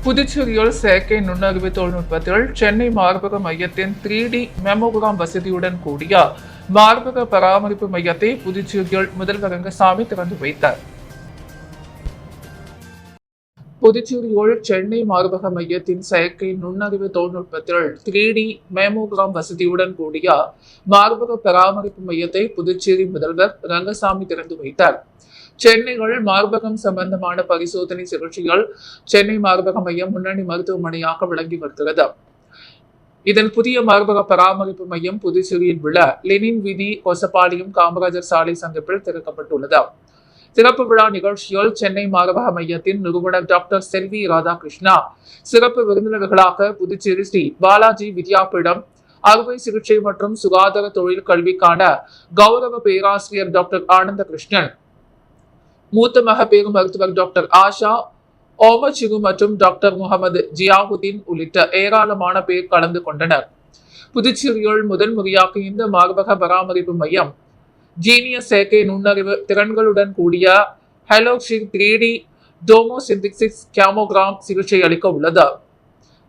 புதுச்சேரியில் செயற்கை நுண்ணறிவு தொழில்நுட்பத்தில் சென்னை மார்பக மையத்தின் 3D மெமோகிராம் வசதியுடன் கூடிய மார்பக பராமரிப்பு மையத்தை புதுச்சேரியில் முதல்வர் ரங்கசாமி திறந்து வைத்தார். புதுச்சேரியில் சென்னை மார்பக மையத்தின் செயற்கை நுண்ணறிவு தொழில்நுட்பத்தில் 3D மெமோகிராம் வசதியுடன் கூடிய மார்பக பராமரிப்பு மையத்தை புதுச்சேரி முதல்வர் ரங்கசாமி திறந்து வைத்தார். சென்னையில் மார்பகம் சம்பந்தமான பரிசோதனை சிகிச்சைகள் சென்னை மார்பக மையம் முன்னணி மருத்துவமனையாக விளங்கி வருகிறது. இதன் புதிய மார்பக பராமரிப்பு மையம் புதுச்சேரியில் உள்ள லெனின் வீதி, கொசப்பாளையம், காமராஜர் சாலை சந்திப்பில் திறக்கப்பட்டுள்ளது. சிறப்பு விழா நிகழ்ச்சியில் சென்னை மார்பக மையத்தின் நிறுவனர் டாக்டர் செல்வி ராதாகிருஷ்ணா, சிறப்பு விருந்தினர்களாக புதுச்சேரி ஸ்ரீ பாலாஜி வித்யாபீடம் அறுவை சிகிச்சை மற்றும் சுகாதார தொழில் கல்விக்கான கௌரவ பேராசிரியர் டாக்டர் ஆனந்த கிருஷ்ணன், மூத்த மகப்பேறு மருத்துவர் டாக்டர் ஆஷா ஓமச்சிகு மற்றும் டாக்டர் முகமது ஜியாவுதீன் உள்ளிட்ட ஏராளமான பேர் கலந்து கொண்டனர். புதுச்சேரியில் முதல் முறையாக இந்த மார்பக பராமரிப்பு மையம் ஜீனியஸ் செயற்கை நுண்ணறிவு திறன்களுடன் கூடிய ஹெலோக்சின் 3D டோமோசிந்திக்சிஸ் கேமோகிராம் சிகிச்சை அளிக்க உள்ளது.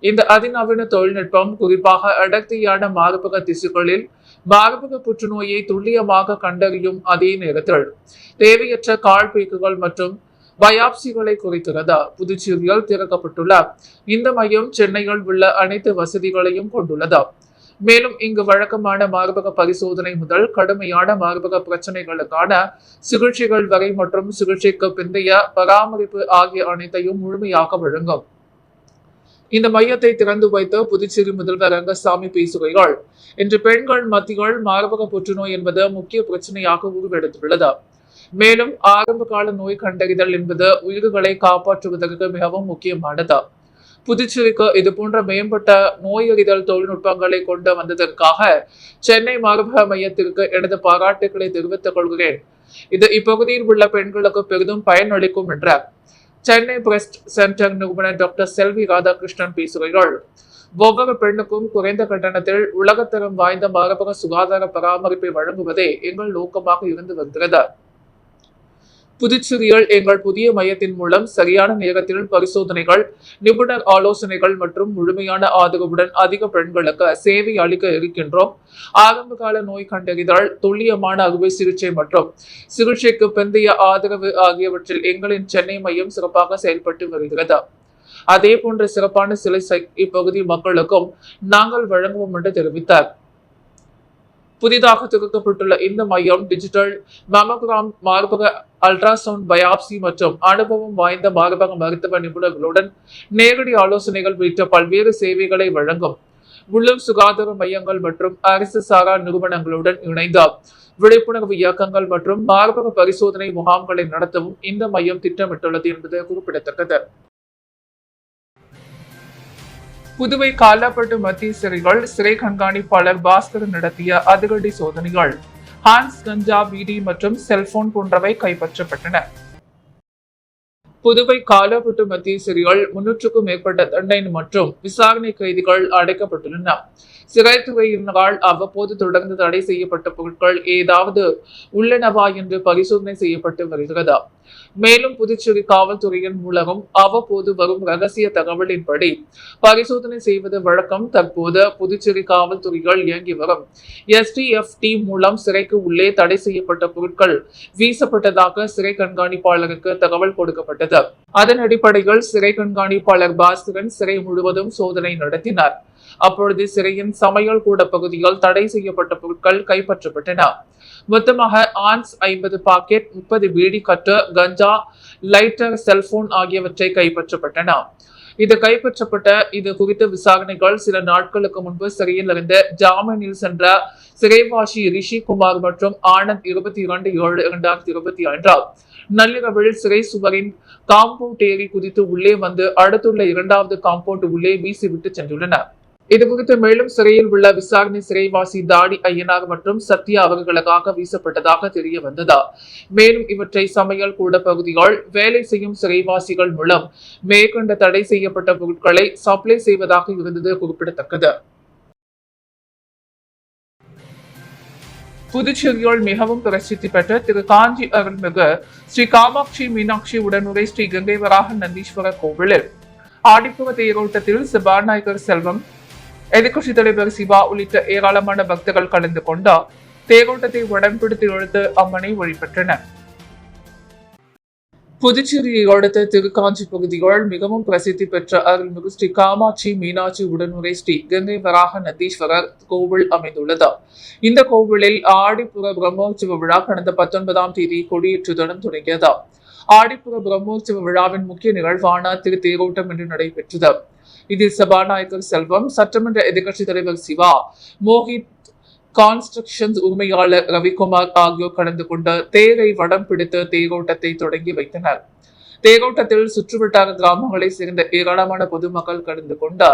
இந்த அதிநவீன தொழில்நுட்பம் குறிப்பாக அடர்த்தியான மார்பக திசுக்களில் மார்பக புற்றுநோயை துல்லியமாக கண்டறியும் அதே நேரத்தில் தேவையற்ற கால்பீக்குகள் மற்றும் பயாப்சிகளை குறைக்கிறது. புதுச்சேரியில் திறக்கப்பட்டுள்ள இந்த மையம் சென்னையில் உள்ள அனைத்து வசதிகளையும் கொண்டுள்ளது. மேலும் இங்கு வழக்கமான மார்பக பரிசோதனை முதல் கடுமையான மார்பக பிரச்சனைகளுக்கான சிகிச்சைகள் வரை மற்றும் சிகிச்சைக்கு பிந்தைய பராமரிப்பு ஆகிய அனைத்தையும் முழுமையாக வழங்கும். இந்த மையத்தை திறந்து வைத்த புதுச்சேரி முதல்வர் ரங்கசாமி பேசுகையில், இன்று பெண்கள் மத்தியில் மார்பக புற்றுநோய் என்பது முக்கிய பிரச்சனையாக உருவெடுத்துள்ளது. மேலும் ஆரம்ப கால நோய் கண்டறிதல் என்பது உயிர்களை காப்பாற்றுவதற்கு மிகவும் முக்கியமானது. புதுச்சேரிக்கு இதுபோன்ற மேம்பட்ட நோயறிதல் தொழில்நுட்பங்களை கொண்டு வந்ததற்காக சென்னை மார்பக மையத்திற்கு எனது பாராட்டுகளை தெரிவித்துக் கொள்கிறேன். இது இப்பகுதியில் உள்ள பெண்களுக்கு பெரிதும் பயனளிக்கும் என்றார். சென்னை பிரஸ்ட் சென்டர் நிறுவனர் டாக்டர் செல்வி ராதாகிருஷ்ணன் பேசுகையில், ஒவ்வொரு பெண்ணுக்கும் குறைந்த கட்டணத்தில் உலகத்தரம் வாய்ந்த மார்பக சுகாதார பராமரிப்பை வழங்குவதே எங்கள் நோக்கமாக இருந்து வருகிறது. புதுச்சேரியில் எங்கள் புதிய மையத்தின் மூலம் சரியான நேரத்தில் பரிசோதனைகள், நிபுணர் ஆலோசனைகள் மற்றும் முழுமையான ஆதரவுடன் அதிக பெண்களுக்கு சேவை அளிக்க இருக்கின்றோம். ஆரம்ப கால நோய் கண்டறிதல், துல்லியமான அறுவை சிகிச்சை மற்றும் சிகிச்சைக்கு பிந்தைய ஆதரவு ஆகியவற்றில் எங்களின் சென்னை மையம் சிறப்பாக செயல்பட்டு வருகிறது. அதே போன்ற சிறப்பான சிலை இப்பகுதி மக்களுக்கும் நாங்கள் வழங்குவோம் என்று தெரிவித்தார். புதிதாக திறக்கப்பட்டுள்ள இந்த மையம் டிஜிட்டல் மேமோகிராம், மார்பக அல்ட்ராசவுண்ட் பயாப்சி மற்றும் அனுபவம் வாய்ந்த மார்பக மருத்துவ நிபுணர்களுடன் நேரடி ஆலோசனைகள் உள்ளிட்ட பல்வேறு சேவைகளை வழங்கும். உள்ளூர் சுகாதார மையங்கள் மற்றும் அரசு சாரா நிறுவனங்களுடன் இணைந்த விழிப்புணர்வு இயக்கங்கள் மற்றும் மார்பக பரிசோதனை முகாம்களை நடத்தவும் இந்த மையம் திட்டமிட்டுள்ளது என்பது குறிப்பிடத்தக்கது. புதுவை காலாப்பட்டு மத்திய சிறைகள் சிறை கண்காணிப்பாளர் பாஸ்கர் நடத்திய அதிரடி சோதனைகள் ஹான்ஸ், கஞ்சா, பீடி மற்றும் செல்போன் போன்றவை கைப்பற்றப்பட்டன. புதுவை காலாப்பட்டு மத்திய சிறைகள் 300க்கும் மேற்பட்ட தண்டனை மற்றும் விசாரணை கைதிகள் அடைக்கப்பட்டுள்ளன. சிறைத்துறையினரால் அவ்வப்போது தொடர்ந்து தடை செய்யப்பட்ட பொருட்கள் ஏதாவது உள்ளனவா என்று பரிசோதனை செய்யப்பட்டு வருகிறது. மேலும் புதுச்சேரி காவல்துறையின் மூலமும் அவ்வப்போது வரும் ரகசிய தகவலின்படி பரிசோதனை செய்வது வழக்கம். தற்போது புதுச்சேரி காவல்துறையில் இயங்கி வரும் STFT மூலம் சிறைக்கு உள்ளே தடை செய்யப்பட்ட பொருட்கள் வீசப்பட்டதாக சிறை கண்காணிப்பாளருக்கு தகவல் கொடுக்கப்பட்டது. அதன் அடிப்படையில் சிறை கண்காணிப்பாளர் பாஸ்கரன் சிறை முழுவதும் சோதனை நடத்தினார். அப்பொழுது சிறையின் சமையல் கூட பகுதியில் தடை செய்யப்பட்ட பொருட்கள் கைப்பற்றப்பட்டன. மொத்தமாக ஆன்ஸ் 50 பாக்கெட், 30 பீடி கட்டு, கஞ்சா, லைட்டர், செல்போன் ஆகியவற்றை கைப்பற்றப்பட்டன. இது குறித்த விசாரணைகள் சில நாட்களுக்கு முன்பு சிறையில் இருந்து ஜாமீனில் சென்ற சிறைவாசி ரிஷி குமார் மற்றும் ஆனந்த் 22/7/2025 நள்ளிரவில் சிறை சுவரின் காம்பவுண்ட் ஏறி குதித்து உள்ளே வந்து அடுத்துள்ள 2வது காம்பவுண்ட் உள்ளே வீசிவிட்டு சென்றுள்ளனர். இதுகுறித்து மேலும் சிறையில் உள்ள விசாரணை சிறைவாசி தாடி ஐயனார் மற்றும் சத்யா அவர்களுக்காக வீசப்பட்டதாக தெரிய வந்தது. மேலும் இவற்றை சமையல் கூட பகுதிகள் வேலை செய்யும் சிறைவாசிகள் மூலம் மேற்கொண்ட தடை செய்யப்பட்ட பொருட்களை சப்ளை செய்வதாக இருந்தது குறிப்பிடத்தக்கது. புதுச்சேரியில் மிகவும் பிரசித்தி பெற்ற திரு காஞ்சி அருள்மிகு ஸ்ரீ காமாட்சி மீனாட்சி உடனுரை ஸ்ரீ கங்கை வராக நந்தீஸ்வரர் கோவிலில் ஆடிப்புற தேரோட்டத்தில் சபாநாயகர் செல்வம், எதிர்கட்சித் தலைவர் சிவா உள்ளிட்ட ஏராளமான பக்தர்கள் கலந்து கொண்டார். தேரோட்டத்தை வடம்பிடித்து இழுத்து அம்மனை வழிபட்டனர். புதுச்சேரியை அடுத்த திருக்காஞ்சி பகுதிகள் மிகவும் பிரசித்தி பெற்ற அருள்மிகு ஸ்ரீ காமாட்சி மீனாட்சி உடனுரை ஸ்ரீ கங்கை வராக நந்தீஸ்வரர் கோவில் அமைந்துள்ளது. இந்த கோவிலில் ஆடிப்புற பிரம்மோற்சவ விழா கடந்த 19ஆம் தேதி கொடியேற்றுடன் தொடங்கியது. ஆடிப்புற பிரம்மோற்சவ விழாவின் முக்கிய நிகழ்வான திருத்தேரோட்டம் இன்று நடைபெற்றது. இதில் சபாநாயகர் செல்வம், சட்டமன்ற எதிர்க்கட்சித் தலைவர் சிவா, மோஹித் கான்ஸ்ட்ரக்ஷன்ஸ் உரிமையாளர் ரவிக்குமார் ஆகியோர் கலந்து கொண்டு தேரை வடம் பிடித்து தேரோட்டத்தை தொடங்கி வைத்தனர். தேரோட்டத்தில் சுற்றுவட்டார கிராமங்களைச் சேர்ந்த ஏராளமான பொதுமக்கள் கலந்து கொண்டு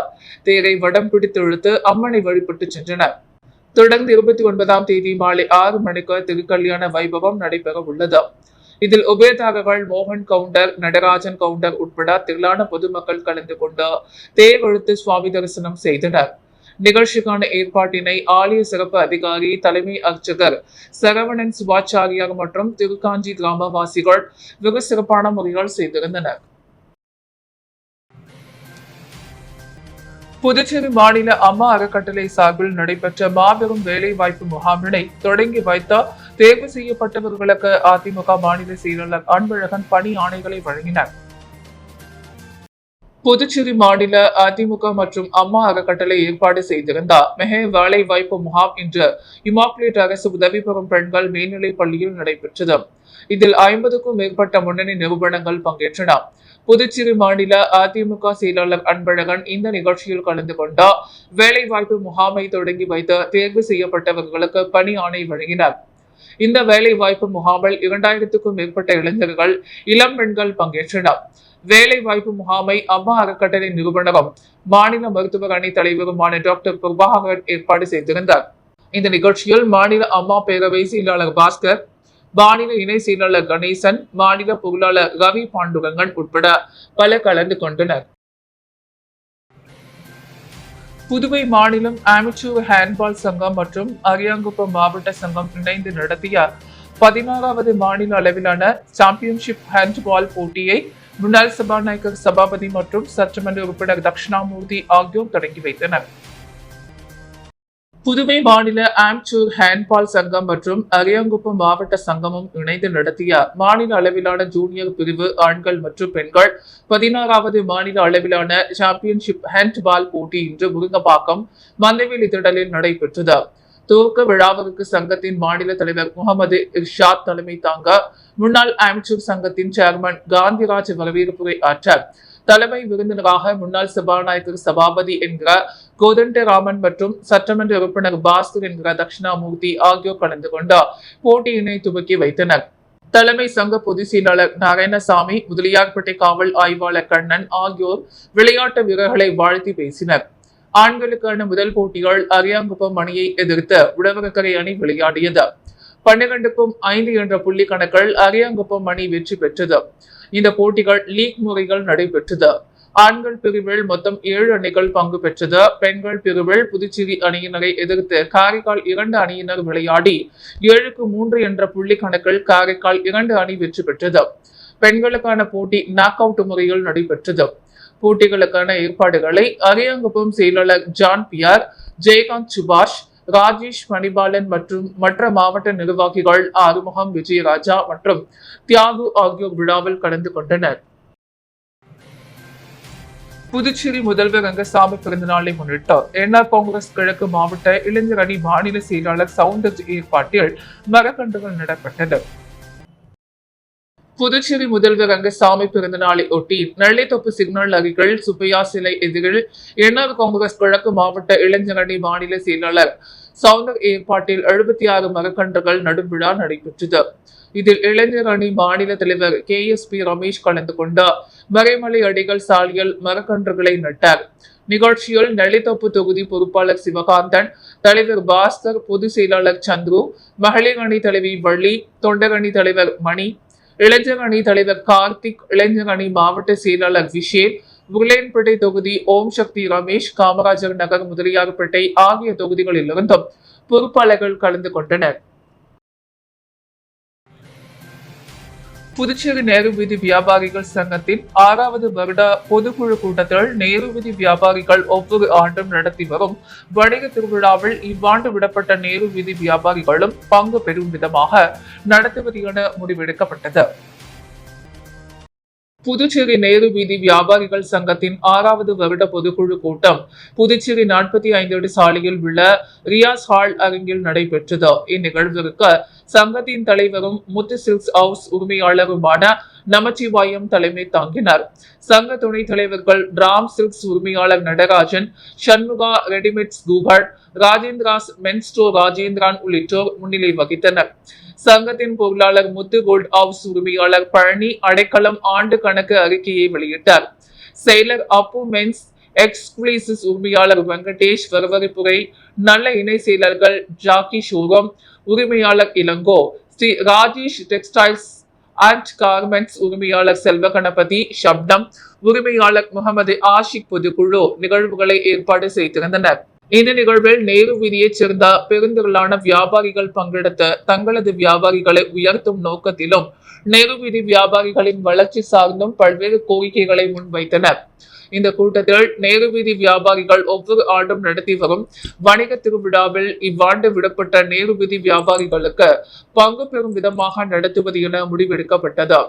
தேரை வடம் பிடித்து இழுத்து அம்மனை வழிபட்டு சென்றனர். தொடர்ந்து 29ஆம் தேதி மாலை 6 மணிக்கு திருக்கல்யாண வைபவம் நடைபெற உள்ளது. இதில் உபயதாரர்கள் மோகன் கவுண்டர், நடராஜன் கவுண்டர் உட்பட திரளான பொதுமக்கள் கலந்து கொண்டு தேர் இழுத்து சுவாமி தரிசனம் செய்தனர். நிகழ்ச்சிக்கான ஏற்பாட்டினை ஆலய சிறப்பு அதிகாரி, தலைமை அர்ச்சகர் சரவணன் சிவாச்சாரியார் மற்றும் திருக்காஞ்சி கிராமவாசிகள் வெகு சிறப்பான முறையில் செய்திருந்தனர். புதுச்சேரி மாநில அம்மா அறக்கட்டளை சார்பில் நடைபெற்ற மாபெரும் வேலைவாய்ப்பு முகாமினை தொடங்கி வைத்த தேர்வு செய்யப்பட்டவர்களுக்கு அதிமுக மாநில செயலாளர் அன்பழகன் பணி ஆணைகளை வழங்கினார். புதுச்சேரி மாநில அதிமுக மற்றும் அம்மா அறக்கட்டளை ஏற்பாடு செய்திருந்த மெகா வேலை வாய்ப்பு முகாம் இன்று இமாக்குலேட் அரசு உதவி பெறும் பெண்கள் மேல்நிலைப் பள்ளியில் நடைபெற்றது. இதில் 50க்கும் மேற்பட்ட முன்னணி நிறுவனங்கள் பங்கேற்றன. புதுச்சேரி மாநில அதிமுக செயலாளர் அன்பழகன் இந்த நிகழ்ச்சியில் கலந்து கொண்ட வேலைவாய்ப்பு முகாமை தொடங்கி வைத்து தேர்வு செய்யப்பட்டவர்களுக்கு பணி ஆணை வழங்கினார். இந்த வேலை வாய்ப்பு முகாமில் 2000க்கும் மேற்பட்ட இளைஞர்கள், இளம் பெண்கள் பங்கேற்றனர். வேலை வாய்ப்பு முகாமை அம்மா அறக்கட்டளை நிறுவனரும் மாநில மருத்துவர் அணி தலைவருமான டாக்டர் பிரபாகரன் ஏற்பாடு செய்திருந்தார். இந்த நிகழ்ச்சியில் மாநில அம்மா பேரவை செயலாளர் பாஸ்கர், மாநில இணை செயலாளர் கணேசன், மாநில பொருளாளர் ரவி பாண்டுரங்கன் உட்பட பலர் கலந்து கொண்டனர். புதுவை மாநிலம் அமெச்சூர் ஹேண்ட்பால் சங்கம் மற்றும் அரியாங்குப்பம் மாவட்ட சங்கம் இணைந்து நடத்திய 16வது மாநில அளவிலான சாம்பியன்ஷிப் ஹேண்ட்பால் போட்டியை முன்னாள் சபாநாயகர் சபாபதி மற்றும் சட்டமன்ற உறுப்பினர் தட்சிணாமூர்த்தி ஆகியோர் தொடங்கி வைத்தனர். புதுவை மாநில அமெச்சூர் ஹேண்ட்பால் சங்கம் மற்றும் அரியாங்குப்பம் மாவட்ட சங்கமும் இணைந்து நடத்திய மாநில அளவிலான ஜூனியர் பிரிவு ஆண்கள் மற்றும் பெண்கள் 16வது மாநில அளவிலான சாம்பியன்ஷிப் ஹேண்ட்பால் போட்டி இன்று முருங்கப்பாக்கம் மந்தவேலி திடலில் நடைபெற்றது. துவக்க விழாவிற்கு சங்கத்தின் மாநில தலைவர் முகமது இர்ஷாத் தலைமை தாங்க முன்னாள் அமெச்சூர் சங்கத்தின் சேர்மன் காந்திராஜ் வரவேற்புரை ஆற்றார். தலைமை விருந்தினராக முன்னாள் சபாநாயகர் சபாபதி என்கிற கோதண்டராமன் மற்றும் சட்டமன்ற உறுப்பினர் பாஸ்கர் என்கிற தட்சிணாமூர்த்தி ஆகியோர் கலந்து கொண்டு போட்டியினை துவக்கி வைத்தனர். தலைமை சங்க பொதுச் செயலாளர் நாராயணசாமி, முதலியார்பேட்டை காவல் ஆய்வாளர் கண்ணன் ஆகியோர் விளையாட்டு வீரர்களை வாழ்த்தி பேசினர். ஆண்களுக்கான முதல் போட்டிகள் அரியாங்குப்பம் அணியை எதிர்த்து உழவர்கரை அணி விளையாடியது. 12க்கும் 5 என்ற புள்ளி கணக்கில் அரியாங்குப்பம் அணி வெற்றி பெற்றது. இந்த போட்டிகள் லீக் முறைகள் நடைபெற்றது. ஆண்கள் பிரிவில் மொத்தம் 7 அணிகள் பங்கு பெற்றது. பெண்கள் பிரிவில் புதுச்சேரி அணியினரை எதிர்த்து காரைக்கால் 2 அணியினர் விளையாடி 7-3 என்ற புள்ளி கணக்கில் காரைக்கால் 2 அணி வெற்றி பெற்றது. பெண்களுக்கான போட்டி நாக் அவுட் முறையில் நடைபெற்றது. போட்டிகளுக்கான ஏற்பாடுகளை அரியாங்குப்பம் செயலாளர் ஜான் பியார், ஜெயகாந்த் சுபாஷ், ராஜேஷ் மணிபாலன் மற்றும் மற்ற மாவட்ட நிர்வாகிகள் ஆறுமுகம், விஜயராஜா மற்றும் தியாகு ஆகியோர் விழாவில் கலந்து கொண்டனர். புதுச்சேரி முதல்வர் ரங்கசாமி பிறந்தநாளை முன்னிட்டு என்ஆர் காங்கிரஸ் கிழக்கு மாவட்ட இளைஞர் அணி மாநில செயலாளர் சவுந்தர் ஏற்பாட்டில் மரக்கன்றுகள் நடப்பட்டது. புதுச்சேரி முதல்வர் ரங்கசாமி பிறந்த நாளை ஒட்டி நெல்லைத்தோப்பு சிக்னல் அருகில் சுப்பையா சிலை எதிரில் என்ஆர் காங்கிரஸ் கிழக்கு மாவட்ட இளைஞர் அணி மாநில செயலாளர் சவுந்தர் ஏற்பாட்டில் 76 மரக்கன்றுகள் நடும் விழா நடைபெற்றது. இதில் இளைஞர் அணி மாநில தலைவர் KSP ரமேஷ் கலந்து கொண்ட மறைமலை அடிகள் சாலையில் மரக்கன்றுகளை நட்டார். நிகழ்ச்சியில் நெல்லைத்தோப்பு தொகுதி பொறுப்பாளர் சிவகாந்தன், தலைவர் பாஸ்கர், பொதுச் செயலாளர் சந்துரு, மகளிர் அணி தலைவி வள்ளி, தொண்டர் அணி தலைவர் மணி, இளைஞர் அணி தலைவர் கார்த்திக், இளைஞர் அணி மாவட்ட செயலாளர் விஷேல், உருளையன்பேட்டை தொகுதி ஓம் சக்தி ரமேஷ், காமராஜர் நகர், முதலியார்பேட்டை ஆகிய தொகுதிகளிலிருந்தும் பொறுப்பாளர்கள் கலந்து கொண்டனர். புதுச்சேரி நேரு வீதி வியாபாரிகள் சங்கத்தின் 6வது வருட பொதுக்குழு கூட்டத்தில் நேரு வீதி வியாபாரிகள் ஒவ்வொரு ஆண்டும் நடத்தி வரும் வணிக திருவிழாவில் இவ்வாண்டு விடப்பட்ட நேரு வீதி வியாபாரிகளும் பங்கு பெறும் விதமாக நடத்துவது என முடிவெடுக்கப்பட்டது. புதுச்சேரி நேரு வீதி வியாபாரிகள் சங்கத்தின் 6வது வருட பொதுக்குழு கூட்டம் புதுச்சேரி 45 அடி சாலையில் உள்ள ரியாஸ் ஹால் அரங்கில் நடைபெற்றது. இந்நிகழ்விற்கு சங்கத்தின் தலைவரும் முத்து சில்க்ஸ் ஹவுஸ் உரிமையாளருமான நமச்சிவாயம் தலைமை தாங்கினார். சங்க துணைத் தலைவர்கள் ராம் சில்க்ஸ் உரிமையாளர் நடராஜன், சண்முகா ரெடிமேட்ஸ் கூகர், ராஜேந்திராஸ் மென்ஸ் ஸ்டோர் ராஜேந்திரன் உள்ளிட்டோர் முன்னிலை வகித்தனர். சங்கத்தின் பொருளாளர் முத்து கோல்ட் ஹவுஸ் உரிமையாளர் பழனி அடைக்கலம் ஆண்டு கணக்கு அறிக்கையை வெளியிட்டார். செயலர் அப்பு மென்ஸ் எக்ஸ்க்ளூசிவ் உரிமையாளர் வெங்கடேஷ் வரவரிப்புரை, நல்ல இணை செயலர்கள் ஜாக்கி ஷோரூம் உரிமையாளர் Ilango, Shri Rajesh textiles and garments உரிமையாளர் செல்வ கணபதி, ஷப்னம் உரிமையாளர் முகமது ஆஷிக் பொதுக்குழு நிகழ்வுகளை ஏற்பாடு செய்திருந்தனர். இந்த நிகழ்வில் நேரு வீதியைச் சேர்ந்த பெருந்திரளான வியாபாரிகள் பங்கெடுத்து தங்களது வியாபாரிகளை உயர்த்தும் நோக்கத்திலும் நேரு வீதி வியாபாரிகளின் வளர்ச்சி சார்ந்தும் பல்வேறு கோரிக்கைகளை முன்வைத்தனர். இந்த கூட்டத்தில் நேரு வீதி வியாபாரிகள் ஒவ்வொரு ஆண்டும் நடத்தி வரும் வணிக திருவிழாவில் இவ்வாண்டு விடப்பட்ட நேரு வீதி வியாபாரிகளுக்கு பங்கு பெறும் விதமாக நடத்துவது என முடிவெடுக்கப்பட்டது.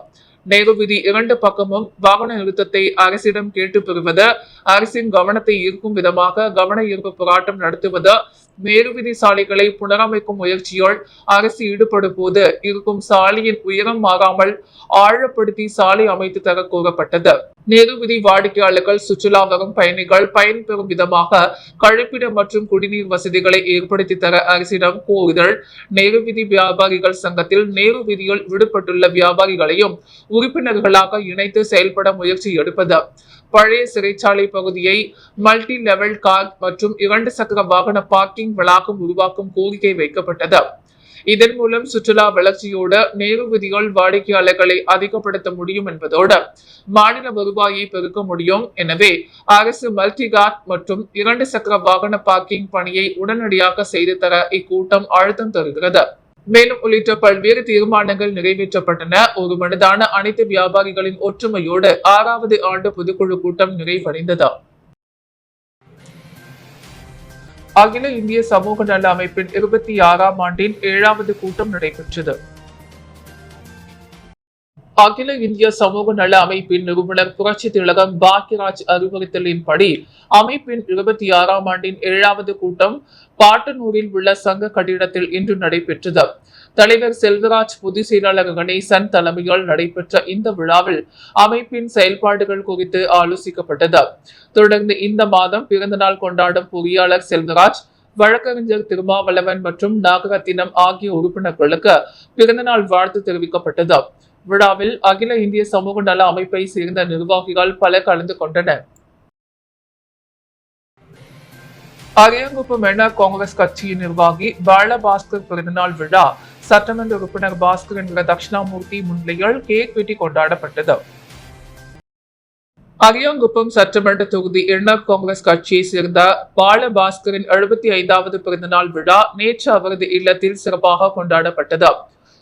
நேரு வீதி 2 பக்கமும் வாகன நிறுத்தத்தை அரசிடம் கேட்டு பெறுவது, அரசின் கவனத்தை ஈர்க்கும் விதமாக கவன ஈர்ப்பு போராட்டம் நடத்துவது, நேரு வீதி சாலைகளை புனரமைக்கும் முயற்சியால் அரசு ஈடுபடும் போது இருக்கும் சாலையின் உயரம் மாறாமல் ஆழப்படுத்தி சாலை அமைத்து தர கோரப்பட்டது. நேரு வீதி வாடிக்கையாளர்கள், சுற்றுலா வரும் பயணிகள் பயன்பெறும் விதமாக கழிப்பிடம் மற்றும் குடிநீர் வசதிகளை ஏற்படுத்தி தர அரசிடம் கோருதல், நேரு வீதி வியாபாரிகள் சங்கத்தில் நேரு வீதியில் விடுபட்டுள்ள வியாபாரிகளையும் உறுப்பினர்களாக இணைத்து செயல்பட முயற்சி எடுப்பது, பழைய சிறைச்சாலை பகுதியை மல்டி லெவல் கார் மற்றும் 2 சக்கர வாகன பார்க்கிங் வளாகம் உருவாக்கும் கோரிக்கை வைக்கப்பட்டது. இதன் மூலம் சுற்றுலா வளர்ச்சியோடு நேரு வீதியில் வாடிக்கையாளர்களை அதிகப்படுத்த முடியும் என்பதோடு மாநில வருவாயை பெருக்க முடியும். எனவே அரசு மல்டி கார் மற்றும் 2 சக்கர வாகன பார்க்கிங் பணியை உடனடியாக செய்து தர இக்கூட்டம் அழுத்தம் தருகிறது. மேலும் உள்ளிட்ட பல்வேறு தீர்மானங்கள் நிறைவேற்றப்பட்டன. ஒரு மனதான அனைத்து வியாபாரிகளின் ஒற்றுமையோடு 6வது ஆண்டு பொதுக்குழு கூட்டம் நிறைவடைந்தது. அகில இந்திய சமூக நல அமைப்பின் 26ஆம் ஆண்டின் 7வது கூட்டம் நடைபெற்றது. அகில இந்திய சமூக நல அமைப்பின் நிறுவனர் புரட்சி திலகம் பாக்யராஜ் அறிவுறுத்தலின்படி அமைப்பின் 26ஆம் ஆண்டின் 7வது கூட்டம் பாட்டனூரில் உள்ள சங்க கட்டிடத்தில் இன்று நடைபெற்றது. தலைவர் செல்வராஜ், பொதுச் செயலாளர் கணேசன் தலைமையில் நடைபெற்ற இந்த விழாவில் அமைப்பின் செயல்பாடுகள் குறித்து ஆலோசிக்கப்பட்டது. தொடர்ந்து இந்த மாதம் பிறந்தநாள் கொண்டாடும் பொறியாளர் செல்வராஜ், வழக்கறிஞர் திருமாவளவன் மற்றும் நாகரத்தினம் ஆகிய உறுப்பினர்களுக்கு பிறந்தநாள் வாழ்த்து தெரிவிக்கப்பட்டது. விழாவில் அகில இந்திய சமூக நல அமைப்பை சேர்ந்த நிர்வாகிகள் பலர் கலந்து கொண்டனர். அரியாங்குப்பம் என்ஆர் காங்கிரஸ் கட்சியின் நிர்வாகி பாலபாஸ்கர் பிறந்தநாள் விழா சட்டமன்ற உறுப்பினர் பாஸ்கர் என்கிற தட்சிணாமூர்த்தி முன்னிலையில் கேக் வெட்டி கொண்டாடப்பட்டது. அரியாங்குப்பம் சட்டமன்ற தொகுதி என்ஆர் காங்கிரஸ் கட்சியை சேர்ந்த பாலபாஸ்கரின் 75வது பிறந்தநாள் விழா நேற்று அவரது இல்லத்தில் சிறப்பாக கொண்டாடப்பட்டது.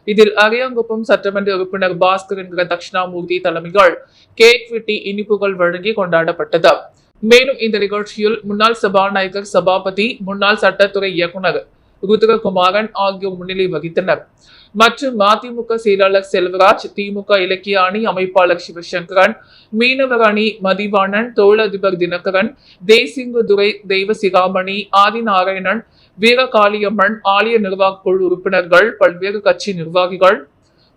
இதில் அரியாங்குப்பம் சட்டமன்ற உறுப்பினர் பாஸ்கர் என்கிற தட்சிணாமூர்த்தி தலைமையில் கேக் வெட்டி இனிப்புகள் வழங்கி கொண்டாடப்பட்டது. மேலும் இந்த நிகழ்ச்சியில் முன்னாள் சபாநாயகர் சபாபதி, முன்னாள் சட்டத்துறை இயக்குநர் ருத்ரகுமாரன் ஆகியோர் முன்னிலை வகித்தனர். மற்றும் மதிமுக செயலாளர் செல்வராஜ், திமுக இலக்கிய அணி அமைப்பாளர் சிவசங்கரன், மீனவர் அணி மதிவாணன், தொழிலதிபர் தினகரன், தேசிங்குதுரை தெய்வசிகாமணி, ஆதிநாராயணன், வீரகாளியம்மன், ஆலய நிர்வாக குழு உறுப்பினர்கள், பல்வேறு கட்சி நிர்வாகிகள்,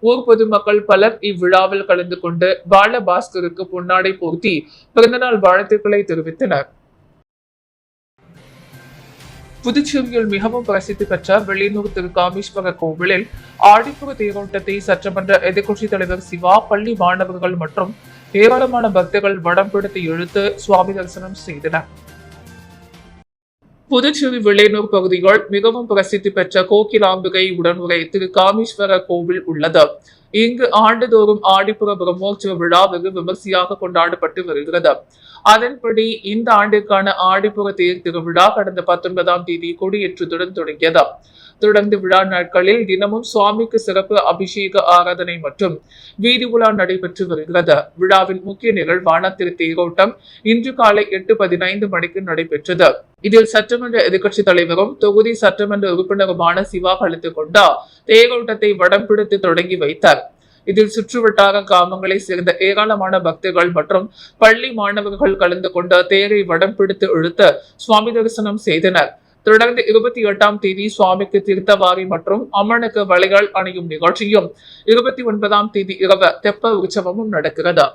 ஊர் பொதுமக்கள் பலர் இவ்விழாவில் கலந்து கொண்டு பாலபாஸ்கருக்கு பொன்னாடை போர்த்தி பிறந்தநாள் வாழ்த்துக்களை தெரிவித்தனர். புதுச்சேரியில் மிகவும் பிரசித்தி பெற்ற வெளியூர் திரு காமேஸ்வரர் கோவிலில் ஆடிப்புற தேரோட்டத்தை சட்டமன்ற எதிர்க்கட்சித் தலைவர் சிவா, பள்ளி மாணவர்கள் மற்றும் ஏராளமான பக்தர்கள் வடம் பிடித்து இழுத்து சுவாமி தரிசனம் செய்தனர். புதுச்சேரி வில்லியனூர் பகுதியில் மிகவும் பிரசித்தி பெற்ற கோகிலாம்பிகை உடனுரை திரு காமேஸ்வரர் கோவில் உள்ளது. இங்கு ஆண்டுதோறும் ஆடிப்புற பிரம்மோற்சவ விழா வெகு விமர்சையாக கொண்டாடப்பட்டு வருகிறது. அதன்படி இந்த ஆண்டிற்கான ஆடிப்புற தேர் திருவிழா கடந்த 19ஆம் தேதி கொடியேற்றத்துடன் தொடங்கியது. தொடர்ந்து விழா நாட்களில் தினமும் சுவாமிக்கு சிறப்பு அபிஷேக ஆராதனை மற்றும் வீதி உலா நடைபெற்று வருகிறது. விழாவின் முக்கிய நிகழ்வான திருத்தேரோட்டம் இன்று காலை 8:15 மணிக்கு நடைபெற்றது. இதில் சட்டமன்ற எதிர்க்கட்சித் தலைவரும் தொகுதி சட்டமன்ற உறுப்பினருமான சிவா கலந்து கொண்டார். தேரோட்டத்தை வடம் பிடித்து தொடங்கி வைத்தார். இதில் சுற்றுவட்டார கிராமங்களை சேர்ந்த ஏராளமான பக்தர்கள் மற்றும் பள்ளி மாணவர்கள் கலந்து கொண்ட தேரை வடம் பிடித்து இழுத்து சுவாமி தரிசனம் செய்தனர். தொடர்ந்து 28ஆம் தேதி சுவாமிக்கு தீர்த்தவாரி மற்றும் அம்மனுக்கு வளைகள் அணியும் நிகழ்ச்சியும் 29ஆம் தேதி இரவு தெப்ப உற்சவமும் நடக்கிறது.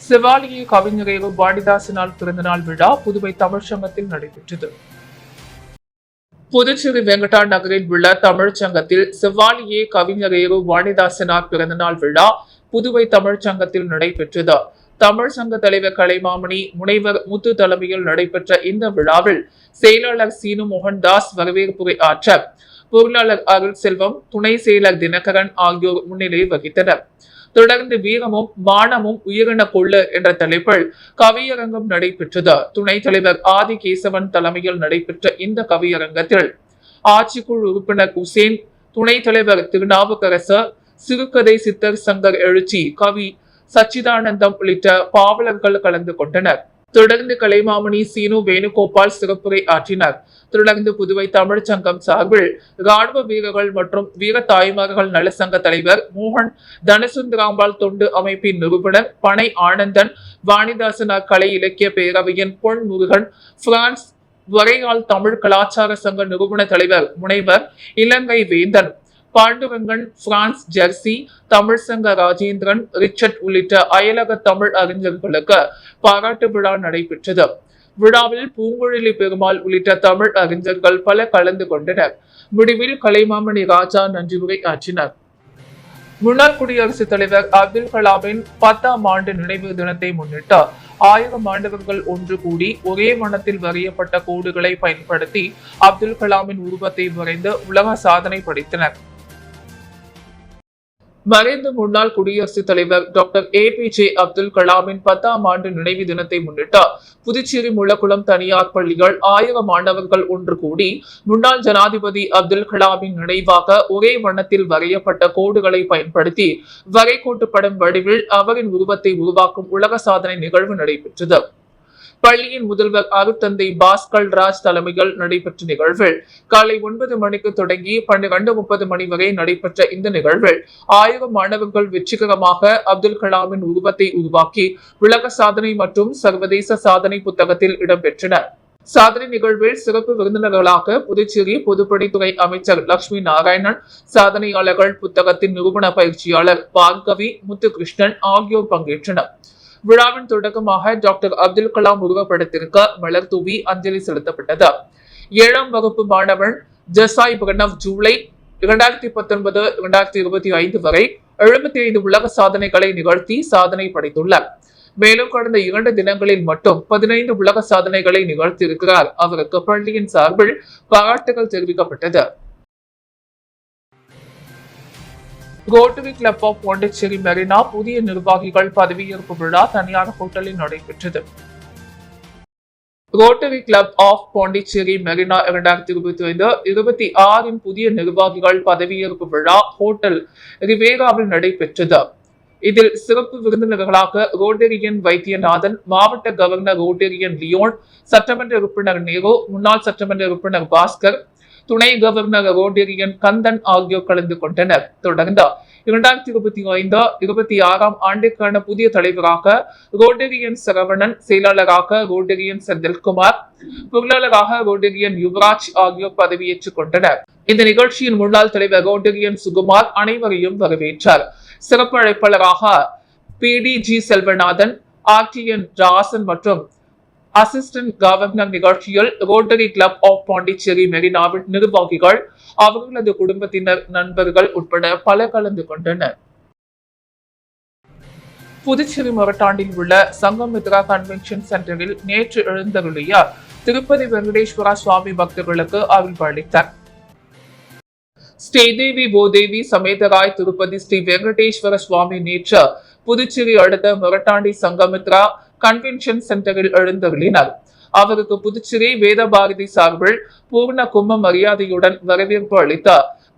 செவாலியே கவிஞரேவு வாணிதாசனால் பிறந்தநாள் விழா புதுவை தமிழ் சங்கத்தில் நடைபெற்றது. புதுச்சேரி வெங்கடா நகரில் உள்ள தமிழ் சங்கத்தில் செவ்வாலியே கவிஞரேறு வாணிதாசனார் பிறந்தநாள் விழா புதுவை தமிழ் சங்கத்தில் நடைபெற்றது. தமிழ் சங்க தலைவர் கலைமாமணி முனைவர் முத்து தலைமையில் நடைபெற்ற இந்த விழாவில் செயலாளர் சீனு மோகன்தாஸ் வரவேற்புரை ஆற்ற பொருளாளர் அருள் செல்வம், துணை செயலர் தினகரன் ஆகியோர் முன்னிலை வகித்தனர். தொடர்ந்து வீரமும் வானமும் உயிரின கொள்ளு என்ற தலைப்பில் கவியரங்கம் நடைபெற்றது. துணைத் தலைவர் ஆதி கேசவன் தலைமையில் நடைபெற்ற இந்த கவியரங்கத்தில் ஆட்சிக்குழு உறுப்பினர் உசேன், துணைத் தலைவர் திருநாவுக்கரசர், சிறுகதை சித்தர் சங்கர் எழுச்சி, கவி சச்சிதானந்தம் உள்ளிட்ட பாவலர்கள் கலந்து கொண்டனர். தொடர்ந்து கலைமாமணி சீனு வேணுகோபால் சிறப்புரை ஆற்றினார். தொடர்ந்து புதுவை தமிழ் சங்கம் சார்பில் ராணுவ வீரர்கள் மற்றும் வீர தாய்மார்கள் நலசங்க தலைவர் மோகன், தனசுந்தராம்பாள் தொண்டு அமைப்பின் நிறுவனர் பனை ஆனந்தன், வாணிதாசனார் கலை இலக்கிய பேரவையின் பொன் முருகன், பிரான்ஸ் வரையால் தமிழ் கலாச்சார சங்க நிறுவன தலைவர் முனைவர் இலங்கை வேந்தன், பாண்டுரங்கன், பிரான்ஸ் ஜெர்சி, தமிழ் சங்க ராஜேந்திரன், ரிச்சர்ட் உள்ளிட்ட அயலக தமிழ் அறிஞர்களுக்கு பாராட்டு விழா நடைபெற்றது. விழாவில் பூங்குழலி பெருமாள் உள்ளிட்ட தமிழ் அறிஞர்கள் பல கலந்து கொண்டனர். முடிவில் கலைமாமணி ராஜா நன்றி உரை ஆற்றினார். முன்னாள் குடியரசுத் தலைவர் அப்துல் கலாமின் 10ஆம் ஆண்டு நினைவு தினத்தை முன்னிட்டு 1000 மாணவர்கள் ஒன்று கூடி ஒரே வண்ணத்தில் வரையப்பட்ட கோடுகளை பயன்படுத்தி அப்துல் கலாமின் உருவத்தை வரைந்து உலக சாதனை படைத்தனர். மறைந்த முன்னாள் குடியரசுத் தலைவர் டாக்டர் APJ அப்துல் கலாமின் 10ஆம் ஆண்டு நினைவு தினத்தை முன்னிட்டு புதுச்சேரி முள்ளக்குளம் தனியார் பள்ளிகள் 1000 மாணவர்கள் ஒன்று கூடி முன்னாள் ஜனாதிபதி அப்துல் கலாமின் நினைவாக ஒரே வண்ணத்தில் வரையப்பட்ட கோடுகளை பயன்படுத்தி வரைகோட்டு படம் வடிவில் அவரின் உருவத்தை உருவாக்கும் உலக சாதனை நிகழ்வு நடைபெற்றது. பள்ளியின் முதல்வர் அருத்தந்தை பாஸ்கர் ராஜ் தலைமையில் நடைபெற்ற நிகழ்வில் காலை 9 மணிக்கு தொடங்கி 12:30 மணி வரை நடைபெற்ற இந்த நிகழ்வில் 1000 மாணவர்கள் வெற்றிகரமாக அப்துல் கலாமின் உருவத்தை உருவாக்கி உலக சாதனை மற்றும் சர்வதேச சாதனை புத்தகத்தில் இடம்பெற்றனர். சாதனை நிகழ்வில் சிறப்பு விருந்தினர்களாக புதுச்சேரி பொதுப்பணித்துறை அமைச்சர் லட்சுமி நாராயணன், சாதனையாளர்கள் புத்தகத்தின் நிறுவன பயிற்சியாளர் பார்கவி, முத்துகிருஷ்ணன் ஆகியோர் பங்கேற்றனர். விழாவின் தொடக்கமாக டாக்டர் அப்துல் கலாம் உருவப்படத்திற்கு மலர் தூவி அஞ்சலி செலுத்தப்பட்டது. 7ஆம் வகுப்பு மாணவன் ஜசாய் பிரணவ் ஜூலை 2019-2025 வரை 75 உலக சாதனைகளை நிகழ்த்தி சாதனை படைத்துள்ளார். மேலும் கடந்த 2 தினங்களில் மட்டும் 15 உலக சாதனைகளை நிகழ்த்தியிருக்கிறார். அவருக்கு பள்ளியின் சார்பில் பாராட்டுகள் தெரிவிக்கப்பட்டது. Rotary Club of Pondicherry Marina புதிய நிர்வாகிகள் பதவியேற்பு விழா தனியார் ஹோட்டலில் நடைபெற்றது. Rotary Club of Pondicherry Marina 2025-26 புதிய நிர்வாகிகள் பதவியேற்பு விழா ஹோட்டல் ரிவேராவில் நடைபெற்றது. இதில் சிறப்பு விருந்தினர்களாக ரோட்டரியன் வைத்தியநாதன், மாவட்ட கவர்னர் ரோட்டரியன் லியோன், சட்டமன்ற உறுப்பினர் நேரு, முன்னாள் சட்டமன்ற உறுப்பினர் பாஸ்கர், துணை கவர்னர் ரோட்டரியன் கந்தன் ஆகியோர் கலந்து கொண்டனர். தொடர்ந்து 2025-26 ஆண்டிற்கான புதிய தலைவராக ரோட்டரியன் சரவணன், செயலாளராக ரோட்டரியன் செந்தில்குமார், பொருளாளராக ரோட்டரியன் யுவராஜ் ஆகியோர் பதவியேற்றுக் கொண்டனர். இந்த நிகழ்ச்சியின் முன்னாள் தலைவர் ரோட்டரியன் சுகுமார் அனைவரையும் வரவேற்றார். சிறப்பு அழைப்பாளராக PDG செல்வநாதன், RTN ராசன் மற்றும் அசிஸ்டன்ட் கவர்னர் நிகழ்ச்சியில் ரோட்டரி கிளப் ஆஃப் பாண்டிச்சேரி மெரினாவின் நிர்வாகிகள், அவர்களது குடும்பத்தினர், நண்பர்கள் உட்பட பல கலந்து கொண்டனர். புதுச்சேரி மரட்டாண்டில் உள்ள சங்கமித்ரா கன்வென்ஷன் சென்டரில் நேற்று எழுந்தருளிய திருப்பதி வெங்கடேஸ்வர சுவாமி பக்தர்களுக்கு அருள்பாலித்தார். ஸ்ரீதேவி பூதேவி சமேதராய் திருப்பதி ஸ்ரீ வெங்கடேஸ்வர சுவாமி நேற்று புதுச்சேரி அடுத்த மரட்டாண்டி சங்கமித்ரா கன்வென்ஷன் சென்டரில் எழுந்தருளினார். அவருக்கு புதுச்சேரி வேதபாரதி சார்பில் பூர்ண கும்ப மரியாதையுடன் வரவேற்பு அளித்த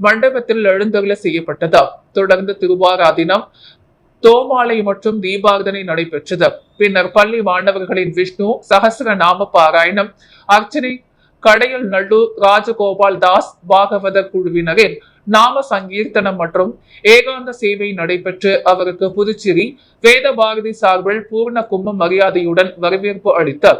மண்டபத்தில் எழுந்தருள செய்யப்பட்டது. தொடர்ந்து திருவாராதினம், தோமாலை மற்றும் தீபாரதனை நடைபெற்றது. பின்னர் பள்ளி மாணவர்களின் விஷ்ணு சகஸ்ர நாம பாராயணம், அர்ச்சனை, கடையல் நல்லூர் ராஜகோபால் தாஸ் பாகவதர் குழுவினரின் நாம சங்கீர்த்தனம் மற்றும் ஏகாந்த சேவை நடைபெற்று அவருக்கு புதுச்சேரி வேதபாரதி சார்பில் பூர்ண கும்ப மரியாதையுடன் வரவேற்பு அளித்த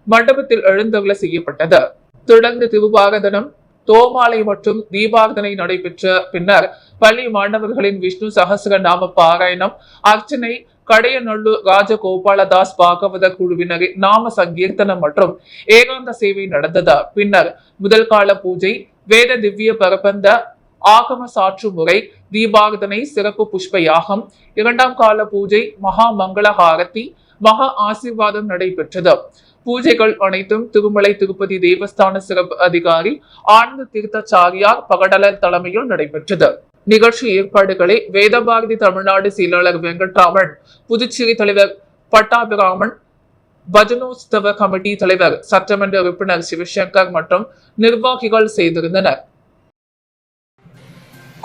மண்டபத்தில் எழுந்தருள செய்யப்பட்டது. தொடர்ந்து திருவாரதனம், தோமாலை மற்றும் தீபாரதனை நடைபெற்ற பின்னர் பள்ளி மாணவர்களின் விஷ்ணு சகஸ்ர நாம பாராயணம், அர்ச்சனை, கடையநல்லூர் ராஜகோபாலதாஸ் பாகவதர் குழுவினரின் நாம சங்கீர்த்தனம் மற்றும் ஏகாந்த சேவை நடந்தது. பின்னர் முதல் கால பூஜை, வேத திவ்ய பிரபந்த ஆகம சாற்று முறை, தீபாரதனை, சிறப்பு புஷ்ப யாகம், இரண்டாம் கால பூஜை, மகா மங்கள ஹாரதி, மகா ஆசீர்வாதம் நடைபெற்றது. பூஜைகள் அனைத்தும் திருமலை திருப்பதி தேவஸ்தான சிறப்பு அதிகாரி ஆனந்த தீர்த்தாச்சாரியார் பகடலர் தலைமையில் நடைபெற்றது. நிகழ்ச்சி ஏற்பாடுகளை வேதபாரதி தமிழ்நாடு செயலாளர் வெங்கட்ராமன், புதுச்சேரி தலைவர் பட்டாபிராமன், பஜனோத்சவ கமிட்டி தலைவர் சட்டமன்ற உறுப்பினர் சிவசங்கர் மற்றும் நிர்வாகிகள் செய்திருந்தனர்.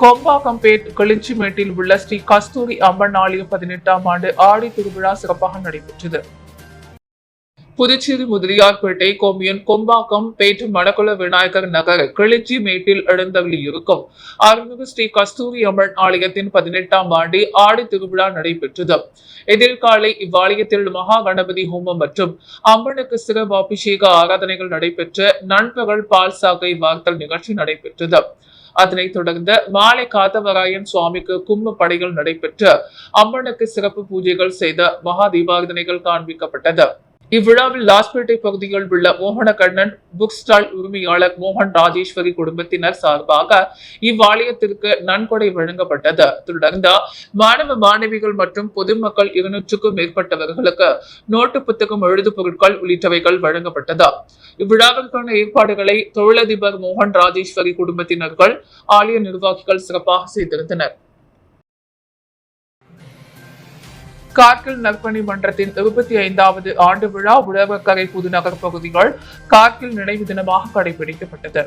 கொம்பாக்கம்பேட் கிளிஞ்சிமேட்டில் உள்ள ஸ்ரீ கஸ்தூரி அம்மன் ஆலய 18ஆம் ஆண்டு ஆடி திருவிழா சிறப்பாக நடைபெற்றது. புதுச்சேரி முதலியார்பேட்டை கொம்யூன் கொம்பாக்கம் பேட்டு மணக்குள விநாயகர் நகர் கிளிஞ்சி மேட்டில் எழுந்தருளி இருக்கும் அருள்மிகு ஸ்ரீ கஸ்தூரி அம்மன் ஆலயத்தின் 18ஆம் ஆண்டு ஆடி திருவிழா நடைபெற்றது. இதில் காலை இவ்வாலயத்தில் மகா கணபதி ஹோமம் மற்றும் அம்மனுக்கு சிறப்பு அபிஷேக ஆராதனைகள் நடைபெற்று நண்பகல் பால் சாகை வார்த்தல் நிகழ்ச்சி நடைபெற்றது. அதனைத் தொடர்ந்து மாலை காத்தவராயன் சுவாமிக்கு கும்ப படைகள் நடைபெற்று அம்மனுக்கு சிறப்பு பூஜைகள் செய்த மகா தீபாரதனைகள் காண்பிக்கப்பட்டது. இவ்விழாவில் லாஸ்பேட்டை பகுதியில் உள்ள மோகனகண்ணன் புக் ஸ்டால் உரிமையாளர் மோகன் ராஜேஸ்வரி குடும்பத்தினர் சார்பாக இவ்வாலயத்திற்கு நன்கொடை வழங்கப்பட்டது. தொடர்ந்து மாணவ மாணவிகள் மற்றும் பொதுமக்கள் 200க்கும் மேற்பட்டவர்களுக்கு நோட்டு புத்தகம், எழுது பொருட்கள் உள்ளிட்டவைகள் வழங்கப்பட்டது. இவ்விழாவிற்கான ஏற்பாடுகளை தொழிலதிபர் மோகன் ராஜேஸ்வரி குடும்பத்தினர்கள், ஆலய நிர்வாகிகள் சிறப்பாக செய்திருந்தனர். கார்கில் நற்பணி மன்றத்தின் 25வது ஆண்டு விழா உழவர்கரை புதுநகர் பகுதிகள் கார்கில் நினைவு தினமாக கடைபிடிக்கப்பட்டது.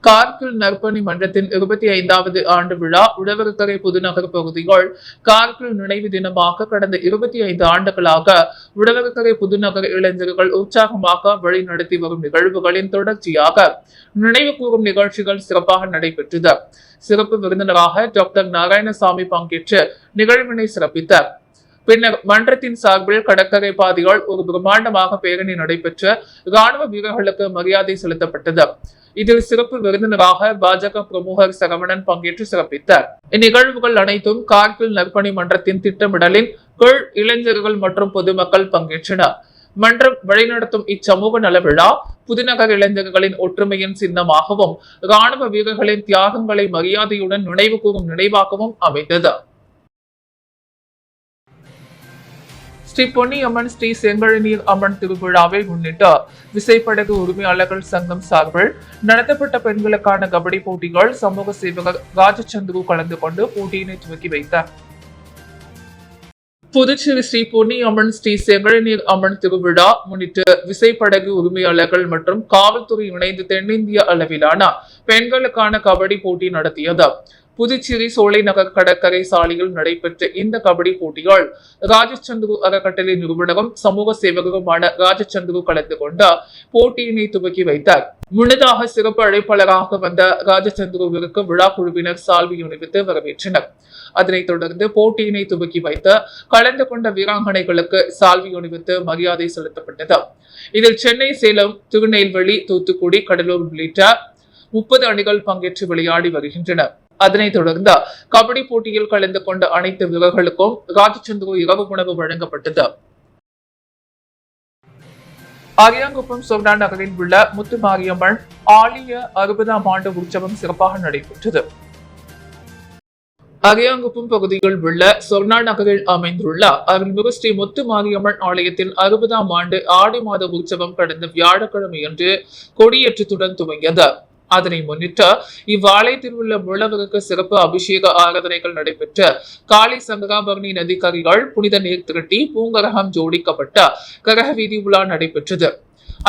கார்கில் நற்பணி மன்றத்தின் 25வது ஆண்டு விழா உழவர்கரை புதுநகர் பகுதிகள் கார்கில் நினைவு தினமாக கடந்த 25 ஆண்டுகளாக உழவர்கரை புதுநகர் இளைஞர்கள் உற்சாகமாக வழிநடத்தி வரும் நிகழ்வுகளின் தொடர்ச்சியாக நினைவு கூறும் நிகழ்ச்சிகள் சிறப்பாக நடைபெற்றது. சிறப்பு விருந்தினராக டாக்டர் நாராயணசாமி பங்கேற்று நிகழ்வினை சிறப்பித்தார். பின்னர் மன்றத்தின் சார்பில் கடற்கரை பாதையால் ஒரு பிரம்மாண்டமாக பேரணி நடைபெற்று ராணுவ வீரர்களுக்கு மரியாதை செலுத்தப்பட்டது. இதில் சிறப்பு விருந்தினராக பாஜக பிரமுகர் சரவணன் பங்கேற்று சிறப்பித்தார். இந்நிகழ்வுகள் அனைத்தும் கார்கில் நற்பணி மன்றத்தின் திட்டமிடலின் கீழ் இளைஞர்கள் மற்றும் பொதுமக்கள் பங்கேற்றனர். மன்றம் வழிநடத்தும் இச்சமூக நல விழா புதுநகர் இளைஞர்களின் ஒற்றுமையின் சின்னமாகவும் ராணுவ வீரர்களின் தியாகங்களை மரியாதையுடன் நினைவு கூறும் நினைவாகவும் அமைந்தது. ஸ்ரீ பொன்னியம்மன் ஸ்ரீ செங்கழநீர் அம்மன் திருவிழாவை முன்னிட்டு விசைப்படகு உரிமையாளர்கள் சங்கம் சார்பில் நடத்தப்பட்ட பெண்களுக்கான கபடி போட்டிகள் சமூக சேவகர் ராஜச்சந்திரு கலந்து கொண்டு போட்டியினை துவக்கி வைத்தார். புதுச்சேரி ஸ்ரீ பொன்னியம்மன் ஸ்ரீ செங்கழநீர் அம்மன் திருவிழா முன்னிட்டு விசைப்படகு உரிமையாளர்கள் மற்றும் காவல்துறை இணைந்து தென்னிந்திய அளவிலான பெண்களுக்கான கபடி போட்டி நடத்தியது. புதுச்சேரி சோலை நகர் கடற்கரை சாலையில் நடைபெற்ற இந்த கபடி போட்டியால் ராஜச்சந்திரு அறக்கட்டளை நிறுவனரும் சமூக சேவகருமான ராஜச்சந்திரு கலந்து கொண்டு போட்டியினை துவக்கி வைத்தார். முன்னதாக சிறப்பு அழைப்பாளராக வந்த ராஜச்சந்திருவிற்கு விழா குழுவினர் சால்வி அணிவித்து வரவேற்றனர். அதனைத் தொடர்ந்து போட்டியினை துவக்கி வைத்து கலந்து கொண்ட வீராங்கனைகளுக்கு சால்வி அணிவித்து மரியாதை செலுத்தப்பட்டது. இதில் சென்னை, சேலம், திருநெல்வேலி, தூத்துக்குடி, கடலூர் உள்ளிட்ட 30 அணிகள் பங்கேற்று விளையாடி வருகின்றனர். அதனைத் தொடர்ந்து கபடி போட்டியில் கலந்து கொண்ட அனைத்து வீரர்களுக்கும் ராஜச்சந்திரு இரவு உணவு வழங்கப்பட்டது. அரியாங்குப்பம் சொர்ணா நகரில் உள்ள முத்துமாரியம்மன் ஆலய 60ஆம் ஆண்டு உற்சவம் சிறப்பாக நடைபெற்றது. அரியாங்குப்பம் பகுதியில் உள்ள சொர்ணா நகரில் அமைந்துள்ள அருள்மிகு ஸ்ரீ முத்துமாரியம்மன் ஆலயத்தின் 60ஆம் ஆண்டு ஆடி மாத உற்சவம் கடந்த வியாழக்கிழமையன்று கொடியேற்றத்துடன் துவங்கியது. அதனை முன்னிட்டு இவ்வாலயத்தில் உள்ள மூலவருக்கு சிறப்பு அபிஷேக ஆராதனைகள் நடைபெற்று காலை சங்கராபரணி நதிக்கரைகள் புனித நீர் திரட்டி பூங்கரகம் ஜோடிக்கப்பட்ட கரக வீதி உலா நடைபெற்றது.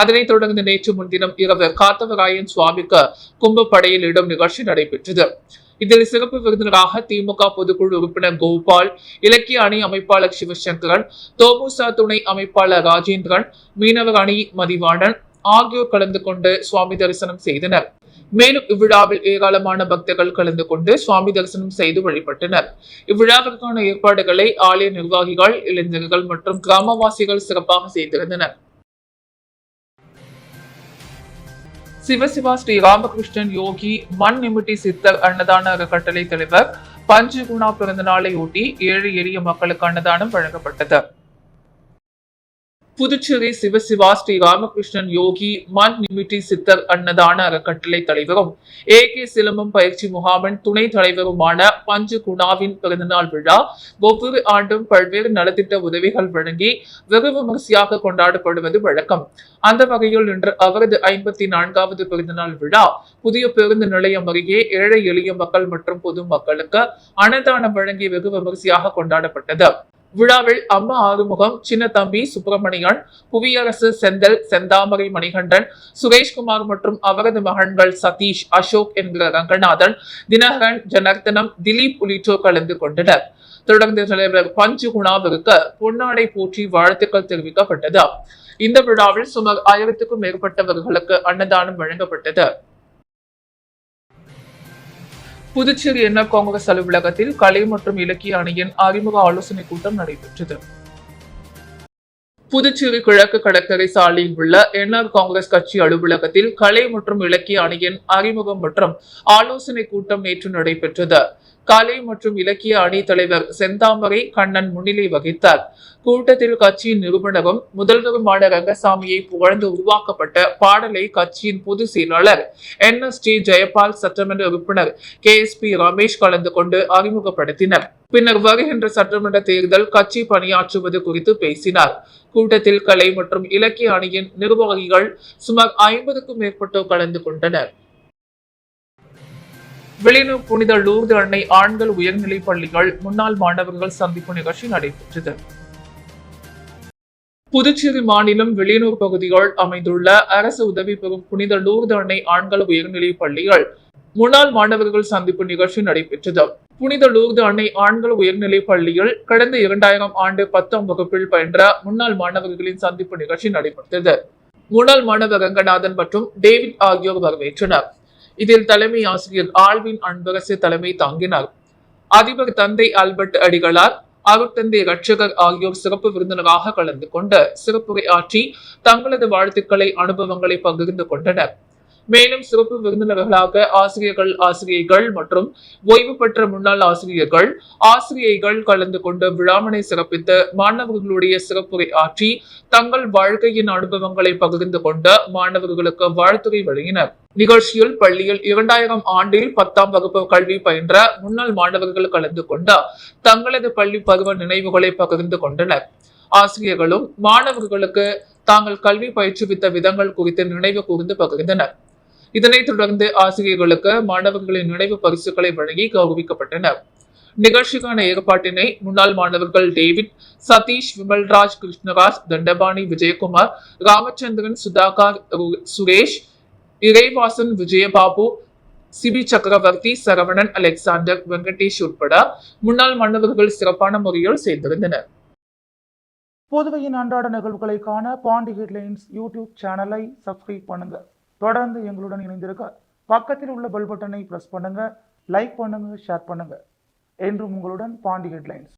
அதனைத் தொடர்ந்து நேற்று முன்தினம் இரவு காத்தவராயன் சுவாமிக்கு கும்பப்படையில் இடும் நிகழ்ச்சி நடைபெற்றது. இதில் சிறப்பு விருந்தினராக திமுக பொதுக்குழு உறுப்பினர் கோபால், இலக்கிய அணி அமைப்பாளர் சிவசங்கரன், தோமுசா துணை அமைப்பாளர் ராஜேந்திரன், மீனவர் அணி மதிவாணன் ஆகியோர் கலந்து கொண்டு சுவாமி தரிசனம் செய்தனர். மேலும் இவ்விழாவில் ஏராளமான பக்தர்கள் கலந்து கொண்டு சுவாமி தரிசனம் செய்து வழிபட்டனர். இவ்விழாவிற்கான ஏற்பாடுகளை ஆலய நிர்வாகிகள், இளைஞர்கள் மற்றும் கிராமவாசிகள் சிறப்பாக செய்திருந்தனர். சிவசிவா ஸ்ரீ ராமகிருஷ்ணன் யோகி மண் நிமிட்டி சித்தர் அன்னதான அறக்கட்டளை தலைவர் பஞ்சகுணா பிறந்த நாளை ஒட்டி ஏழை எளிய மக்களுக்கு அன்னதானம் வழங்கப்பட்டது. புதுச்சேரி சிவசிவா ஸ்ரீ ராமகிருஷ்ணன் யோகி மண் நிமிட்டி சித்தர் அன்னதான அறக்கட்டளை தலைவரும் AK சிலம்பம் பயிற்சி முகாமின் துணை தலைவருமான பஞ்சு குணாவின் பிறந்தநாள் விழா ஒவ்வொரு ஆண்டும் பல்வேறு நலத்திட்ட உதவிகள் வழங்கி வெகு விமரிசையாக கொண்டாடப்படுவது வழக்கம். அந்த வகையில் இன்று அவரது 54வது பிறந்தநாள் விழா புதிய பேருந்து நிலையம் அருகே ஏழை எளிய மக்கள் மற்றும் பொதுமக்களுக்கு அன்னதானம் வழங்கி வெகு விமரிசையாக கொண்டாடப்பட்டது. விழாவில் அம்மா ஆறுமுகம், சின்ன தம்பி சுப்பிரமணியன், புவியரசு செந்தல், செந்தாமரை மணிகண்டன், சுரேஷ்குமார் மற்றும் அவரது மகன்கள் சதீஷ், அசோக் என்கிற ரங்கநாதன், தினகரன், ஜனார்த்தனம், திலீப் உள்ளிட்டோர் கலந்து கொண்டனர். தொடர்ந்து தலைவர் பஞ்சு குணாவிற்கு பொன்னாடை போற்றி வாழ்த்துக்கள் தெரிவிக்கப்பட்டது. இந்த விழாவில் சுமார் 1000க்கும் மேற்பட்டவர்களுக்கு அன்னதானம் வழங்கப்பட்டது. புதுச்சேரி என்ஆர் காங்கிரஸ் அலுவலகத்தில் கலை மற்றும் இலக்கிய அணியின் அறிமுக ஆலோசனை கூட்டம் நடைபெற்றது. புதுச்சேரி கிழக்கு கடற்கரை சாலையில் உள்ள என்ஆர் காங்கிரஸ் கட்சி அலுவலகத்தில் கலை மற்றும் இலக்கிய அணியின் அறிமுகம் மற்றும் ஆலோசனை கூட்டம் நேற்று நடைபெற்றது. கலை மற்றும் இலக்கிய அணி தலைவர் செந்தாமரை கண்ணன் முன்னிலை வகித்தார். கூட்டத்தில் கட்சியின் நிறுவனரும் முதல்வருமான ரங்கசாமியை புகழ்ந்து உருவாக்கப்பட்ட பாடலை கட்சியின் பொதுச் செயலாளர் NST ஜெயபால், சட்டமன்ற உறுப்பினர் KSP ரமேஷ் கலந்து கொண்டு அறிமுகப்படுத்தினர். பின்னர் வருகின்ற சட்டமன்ற தேர்தல் கட்சி பணியாற்றுவது குறித்து பேசினார். கூட்டத்தில் கலை மற்றும் இலக்கிய அணியின் நிர்வாகிகள் சுமார் 50க்கும் மேற்பட்டோர் கலந்து கொண்டனர். வெளியூர் புனித லூர்து அன்னை ஆண்கள் உயர்நிலைப் பள்ளிகள் முன்னாள் மாணவர்கள் சந்திப்பு நிகழ்ச்சி நடைபெற்றது. புதுச்சேரி மாநிலம் வெளியூர் பகுதிகள் அமைந்துள்ள அரசு உதவி பெறும் புனித லூர்து அன்னை ஆண்கள் உயர்நிலைப் பள்ளிகள் முன்னாள் மாணவர்கள் சந்திப்பு நிகழ்ச்சி நடைபெற்றது. புனித லூர்து அன்னை ஆண்கள் உயர்நிலைப் பள்ளியில் கடந்த 2000 ஆண்டு 10ஆம் வகுப்பில் பயின்ற முன்னாள் மாணவர்களின் சந்திப்பு நிகழ்ச்சி நடைபெற்றது. முன்னாள் மாணவர் ரங்கநாதன் மற்றும் டேவிட் ஆகியோர் வரவேற்றனர். இதில் தலைமை ஆசிரியர் ஆல்வின் அன்பரசு தலைமை தாங்கினார். அதிபர் தந்தை ஆல்பர்ட் அடிகளார், அருட்தந்தை ரட்சகர் ஆகியோர் சிறப்பு விருந்தினராக கலந்து கொண்டு சிறப்புரை ஆற்றி தங்களது வாழ்த்துக்களை, அனுபவங்களை பகிர்ந்து கொண்டனர். மேலும் சிறப்பு விருந்தினர்களாக ஆசிரியர்கள் மற்றும் ஓய்வு பெற்ற முன்னாள் ஆசிரியைகள் கலந்து கொண்டு விழாவினை சிறப்பித்து மாணவர்களுடைய சிறப்புரை ஆற்றி தங்கள் வாழ்க்கையின் அனுபவங்களை பகிர்ந்து கொண்ட மாணவர்களுக்கு வாழ்த்துரை வழங்கினர். நிகழ்ச்சியில் பள்ளியில் 2000 ஆண்டில் 10ஆம் வகுப்பு கல்வி பயின்ற முன்னாள் மாணவர்கள் கலந்து கொண்டு தங்களது பள்ளி பருவ நினைவுகளை பகிர்ந்து கொண்டனர். ஆசிரியர்களும் மாணவர்களுக்கு தாங்கள் கல்வி பயிற்றுவித்த விதங்கள் குறித்து நினைவு கூர்ந்து பகிர்ந்தனர். இதனைத் தொடர்ந்து ஆசிரியர்களுக்கு மாணவர்களின் நினைவு பரிசுகளை வழங்கி கௌரவிக்கப்பட்டனர். நிகழ்ச்சிக்கான ஏற்பாட்டினை முன்னாள் மாணவர்கள் டேவிட், சதீஷ், விமல்ராஜ், கிருஷ்ணராஜ், தண்டபாணி, விஜயகுமார், ராமச்சந்திரன், சுதாகர், சுரேஷ், இறைவாசன், விஜயபாபு, சிபி சக்கரவர்த்தி, சரவணன், அலெக்சாண்டர், வெங்கடேஷ் உட்பட முன்னாள் மாணவர்கள் சிறப்பான முறையில் செய்திருந்தனர். புதுவையின் அன்றாட நிகழ்வுகளை காண பாண்டி ஹெட்லைன்ஸ் யூடியூப் சேனலை சப்ஸ்கிரைப் பண்ணுங்க. தொடர்ந்து எங்களுடன் இணைந்திருக்க பக்கத்தில் உள்ள பெல் பட்டனை பிரஸ் பண்ணுங்க. லைக் பண்ணுங்க, ஷேர் பண்ணுங்க. என்றும் உங்களுடன் பாண்டி ஹெட்லைன்ஸ்.